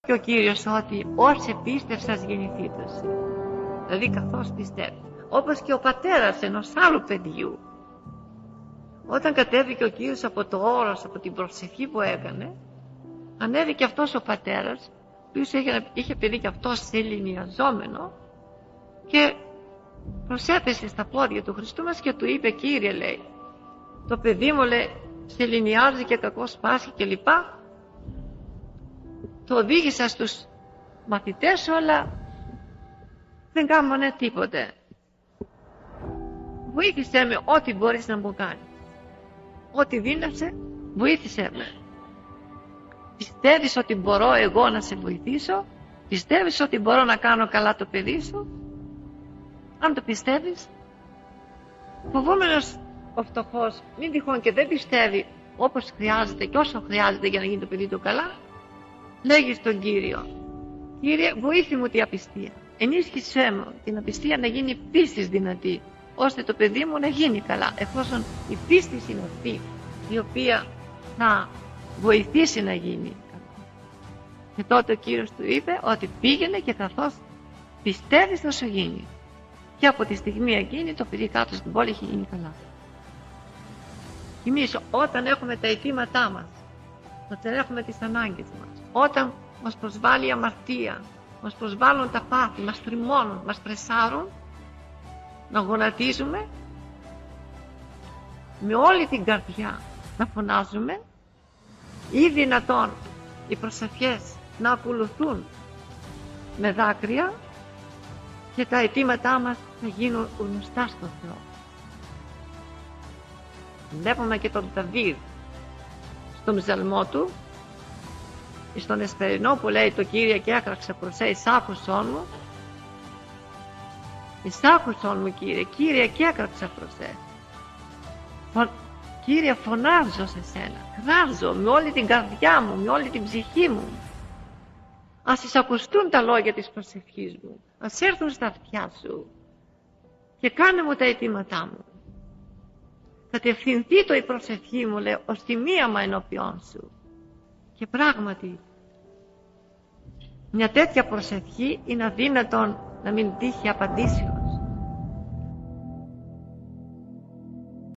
Και ο Κύριος ότι όσοι πίστευσας γεννηθήτως. Δηλαδή καθώς πιστεύει. Όπως και ο πατέρας ενός άλλου παιδιού. Όταν κατέβηκε ο Κύριος από το όρος, από την προσευχή που έκανε, ανέβηκε αυτός ο πατέρας, ο οποίος είχε παιδί και αυτός σεληνιαζόμενο, και προσέθεσε στα πόδια του Χριστού μας και του είπε: Κύριε, λέει, το παιδί μου, λέει, σεληνιάζει και κακώς πάσχει και λοιπά. Το οδήγησα στους μαθητές σου, αλλά δεν κάνανε τίποτε. Βοήθησέ με ό,τι μπορείς να μου κάνεις. Ό,τι δύνασαι, βοήθησέ με. Πιστεύεις ότι μπορώ εγώ να σε βοηθήσω? Πιστεύεις ότι μπορώ να κάνω καλά το παιδί σου? Αν το πιστεύεις, φοβόμενος ο φτωχός μην τυχόν και δεν πιστεύει όπως χρειάζεται και όσο χρειάζεται για να γίνει το παιδί του καλά, λέγει στον Κύριο: Κύριε, βοήθη μου την απιστία, ενίσχυσέ μου την απιστία να γίνει πίστης δυνατή, ώστε το παιδί μου να γίνει καλά, εφόσον η πίστη είναι αυτή η οποία θα βοηθήσει να γίνει καλά. Και τότε ο Κύριος του είπε ότι πήγαινε και καθώς πιστεύεις θα σου γίνει. Και από τη στιγμή εκείνη το παιδί κάτω στην πόλη έχει γίνει καλά. Εμείς όταν έχουμε τα αιτήματά μας, όταν έχουμε τις ανάγκες μας, όταν μας προσβάλλει η αμαρτία, μας προσβάλλουν τα πάθη, μας τριμώνουν, μας πρεσάρουν, να γονατίζουμε με όλη την καρδιά, να φωνάζουμε, ή δυνατόν οι προσευχές να ακολουθούν με δάκρυα, και τα αιτήματά μας θα γίνουν γνωστά στο Θεό. Βλέπουμε και τον Δαβίδ στον ψαλμό του, στον Εσπερινό που λέει: το Κύριε και έκραξε προς εις άκουσόν μου. Εις άκουσόν μου, Κύριε, Κύριε και έκραξε προς Κύριε, φωνάζω σε σένα, κράζω με όλη την καρδιά μου, με όλη την ψυχή μου. Ας εισακουστούν τα λόγια της προσευχής μου, ας έρθουν στα αυτιά σου και κάνε μου τα αιτήματά μου. Κατευθυνθεί το η προσευχή μου, λέει, ως τιμίαμα ενώπιόν σου. Και πράγματι μια τέτοια προσευχή είναι αδύνατον να μην τύχει απαντήσεων.